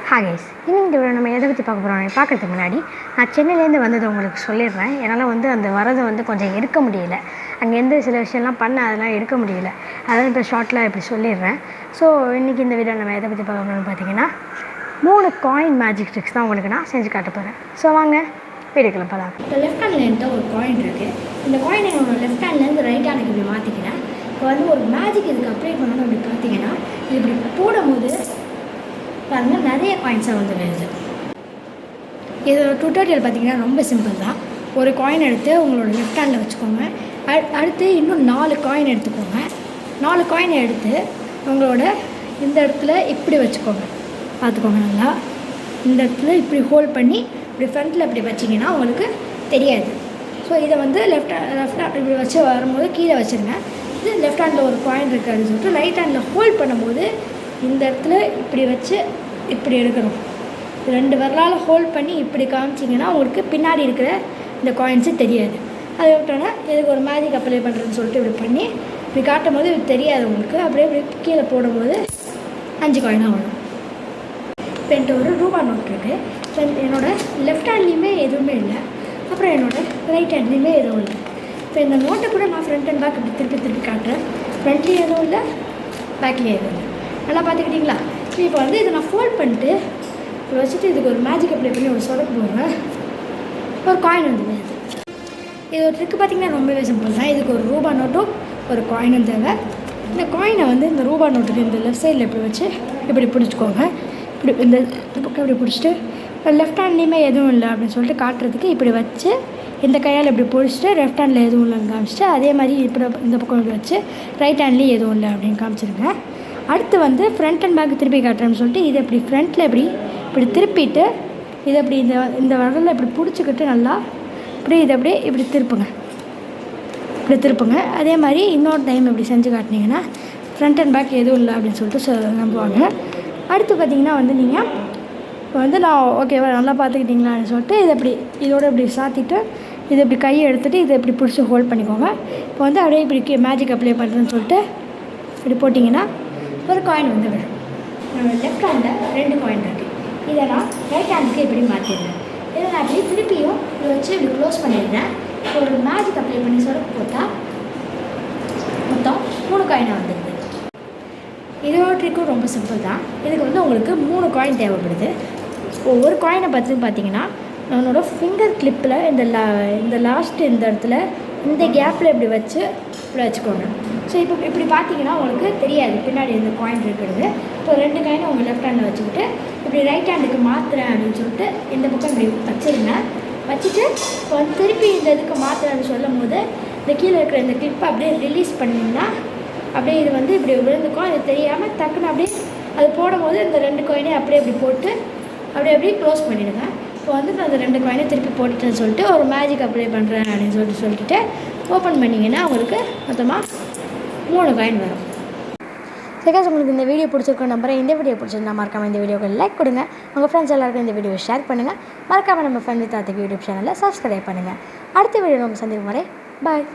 Hi guys, இந்த video நம்ம எதை பற்றி பார்க்க போகிறோம் பார்க்குறதுக்கு முன்னாடி நான் சென்னையிலேருந்து வந்தது உங்களுக்கு சொல்லிடுறேன். என்னால் அந்த வரதை கொஞ்சம் எடுக்க முடியல. அங்கேருந்து சில விஷயம்லாம் பண்ண அதெல்லாம் எடுக்க முடியல. அதெல்லாம் இப்போ ஷார்ட்டில் இப்படி சொல்லிடுறேன். ஸோ இன்றைக்கி இந்த வீடியோ நம்ம எதை பற்றி பார்க்க போகிறோம்னு பார்த்தீங்கன்னா 3 காயின் மேஜிக் ட்ரிக்ஸ் தான் உங்களுக்கு நான் செஞ்சு காட்ட போகிறேன். ஸோ வாங்க வீடியோக்குள்ள போகலாம். இப்போ லெஃப்ட் ஹேண்டில் என்கிட்ட ஒரு காயின் இருக்குது. இந்த காயினை என்னோட லெஃப்ட் ஹேண்ட்லேருந்து ரைட் ஹேண்டுக்கு இப்படி மாற்றிக்கிறேன். இப்போ ஒரு மேஜிக் இதுக்கு அப்ளை பண்ணணும் அப்படி பார்த்தீங்கன்னா இது இப்படி போடும்போது பாருங்கள் நிறைய காயின்ஸாக வருது. இதோட டுட்டோரியல் பார்த்திங்கன்னா ரொம்ப சிம்பிள் தான். ஒரு காயின் எடுத்து உங்களோட லெஃப்ட் ஹேண்டில் வச்சுக்கோங்க. அடுத்து இன்னும் 4 காயின் எடுத்துக்கோங்க. 4 காயினை எடுத்து உங்களோட இந்த இடத்துல இப்படி வச்சுக்கோங்க. பார்த்துக்கோங்க, நல்லா இந்த இடத்துல இப்படி ஹோல்ட் பண்ணி இப்படி ஃப்ரண்ட்டில் இப்படி வச்சிங்கன்னா உங்களுக்கு தெரியாது. ஸோ இதை லெஃப்ட் இப்படி வச்சு வரும்போது கீழே வச்சுருங்க. இது லெஃப்ட் ஹேண்டில் ஒரு காயின் இருக்குது அப்படின்னு சொல்லிட்டு ரைட் ஹேண்டில் ஹோல்ட் பண்ணும்போது இந்த இடத்துல இப்படி வச்சு இப்படி எடுக்கணும். 2 விரலால் ஹோல்ட் பண்ணி இப்படி காமிச்சிங்கன்னா உங்களுக்கு பின்னாடி இருக்கிற இந்த காயின்ஸு தெரியாது. அதை விட்டோன்னா இதுக்கு ஒரு மேஜிக் அப்ளை பண்ணுறதுன்னு சொல்லிட்டு இப்படி பண்ணி இப்படி காட்டும் போது இது தெரியாது உங்களுக்கு. அப்படியே இப்படி கீழே போடும்போது 5 காயினாக வரும். இப்போ என்கிட்ட ஒரு ரூபா நோட் இருக்குது. இப்போ என்னோடய லெஃப்ட் ஹேண்ட்லேயுமே எதுவுமே இல்லை, அப்புறம் என்னோடய ரைட் ஹேண்ட்லேயுமே எதுவும் இல்லை. இப்போ இந்த நோட்டை கூட நான் ஃப்ரண்ட் அண்ட் பேக் இப்படி திருப்பி காட்டுறேன். ஃப்ரண்ட்லேயும் எதுவும் இல்லை, பேக்லேயும் எதுவும் இல்லை. நல்லா பார்த்துக்கிட்டிங்களா? இப்போ இதை நான் ஃபோல்ட் பண்ணிட்டு இப்போ வச்சுட்டு இதுக்கு ஒரு மேஜிக் அப்ளை பண்ணி ஒரு சொடக்கு போடுறேன். ஒரு காயின் வருது. இது ஒரு ட்ரிக்கு பார்த்திங்கன்னா ரொம்பவே சிம்பிள் தான். இதுக்கு ஒரு ரூபா நோட்டும் ஒரு காயினும் தேவை. இந்த காயினை இந்த ரூபா நோட்டுக்கு இந்த லெஃப்ட் சைடில் இப்படி வச்சு இப்படி பிடிச்சிக்கோங்க. இப்படி இந்த பக்கம் இப்படி பிடிச்சிட்டு லெஃப்ட் ஹேண்ட்லேயுமே எதுவும் இல்லை அப்படின்னு சொல்லிட்டு காட்டுறதுக்கு இப்படி வச்சு இந்த கையால் இப்படி பிடிச்சிட்டு லெஃப்ட் ஹேண்டில் எதுவும் இல்லைன்னு காமிச்சிட்டு அதே மாதிரி இப்படி இந்த பக்கம் இப்படி வச்சு ரைட் ஹேண்ட்லேயும் எதுவும் இல்லை அப்படின்னு காமிச்சிருங்க. அடுத்து ஃப்ரண்ட் அண்ட் பேக் திருப்பி காட்டுறேன்னு சொல்லிட்டு இதை இப்படி ஃப்ரண்ட்டில் இப்படி திருப்பிட்டு இதை அப்படி இந்த வரலில் இப்படி பிடிச்சிக்கிட்டு நல்லா இதை அப்படியே இப்படி திருப்புங்க. அதே மாதிரி இன்னொரு டைம் இப்படி செஞ்சு காட்டினீங்கன்னா ஃப்ரண்ட் அண்ட் பேக் எதுவும் இல்லை அப்படின்னு சொல்லிட்டு நம்புவாங்க. அடுத்து பார்த்திங்கன்னா நீங்கள் இப்போ நான் ஓகேவா நல்லா பார்த்துக்கிட்டிங்களான்னு சொல்லிட்டு இதோட இப்படி சாத்திட்டு இதை இப்படி கையை எடுத்துகிட்டு இதை இப்படி பிடிச்சி ஹோல்ட் பண்ணிக்கோங்க. இப்போ அப்படியே இப்படி மேஜிக் அப்ளை பண்ணுறேன்னு சொல்லிட்டு இப்படி போட்டிங்கன்னா ஒரு காயின் விழும். என்னோடய லெஃப்ட் ஹேண்டில் 2 காயின் இருக்குது. இதை நான் ரைட் ஹேண்டுக்கு இப்படி மாற்றிடுறேன். இதை நான் அப்படி திருப்பியும் இதை வச்சு இப்படி க்ளோஸ் பண்ணிடுறேன். ஒரு மேஜிக் அப்ளை பண்ணி சொடக்கு போட்டால் மொத்தம் 3 காயினாக வந்துடுது. இதோட ட்ரிக்கும் ரொம்ப சிம்பிள் தான். இதுக்கு உங்களுக்கு 3 காயின் தேவைப்படுது. ஒவ்வொரு காயினை பார்த்தீங்கன்னா என்னோடய ஃபிங்கர் கிளிப்பில் இந்த லாஸ்ட்டு இந்த இடத்துல இந்த கேப்பில் இப்படி வச்சு இப்படி வச்சுக்கோங்க. ஸோ இப்போ இப்படி பார்த்தீங்கன்னா உங்களுக்கு தெரியாது பின்னாடி இந்த காயின் இருக்கிறது. இப்போ 2 காயினை உங்கள் லெஃப்ட் ஹேண்டில் வச்சுக்கிட்டு இப்படி ரைட் ஹேண்டுக்கு மாற்றுறேன் அப்படின்னு சொல்லிட்டு இந்த பக்கம் இப்படி வச்சுருங்க. வச்சுட்டு இப்போ திருப்பி இந்த இதுக்கு மாற்றுறேன்னு சொல்லும் போது இந்த கீழே இருக்கிற இந்த கிளிப்பை அப்படியே ரிலீஸ் பண்ணிங்கன்னா அப்படியே இது இப்படி விழுந்துக்கும். அது தெரியாமல் டக்குன்னு அப்படியே அது போடும்போது இந்த 2 காயினை அப்படியே இப்படி போட்டு அப்படியே க்ளோஸ் பண்ணிவிடுங்க. இப்போ நான் அந்த 2 காயினை திருப்பி போட்டுட்டேன்னு சொல்லிட்டு ஒரு மேஜிக் அப்ளை பண்ணுறேன் அப்படின்னு சொல்லிட்டு ஓப்பன் பண்ணிங்கன்னா உங்களுக்கு மொத்தமாக 3 காயின் வரும். சரி, உங்களுக்கு இந்த வீடியோ பிடிச்சிருக்கோம் நம்புறேன். இந்த வீடியோ பிடிச்சிருந்தா மறக்காமல் இந்த வீடியோக்கு லைக் கொடுங்க. உங்கள் ஃப்ரெண்ட்ஸ் எல்லாருக்கும் இந்த வீடியோவை ஷேர் பண்ணுங்கள். மறக்காமல் நம்ம ஃப்ரெண்ட் வித் ஆர்த்திக் யூடியூப் சேனலில் சப்ஸ்கிரைப் பண்ணுங்கள். அடுத்த வீடியோ நம்ம சந்திக்கும் வரை பாய்.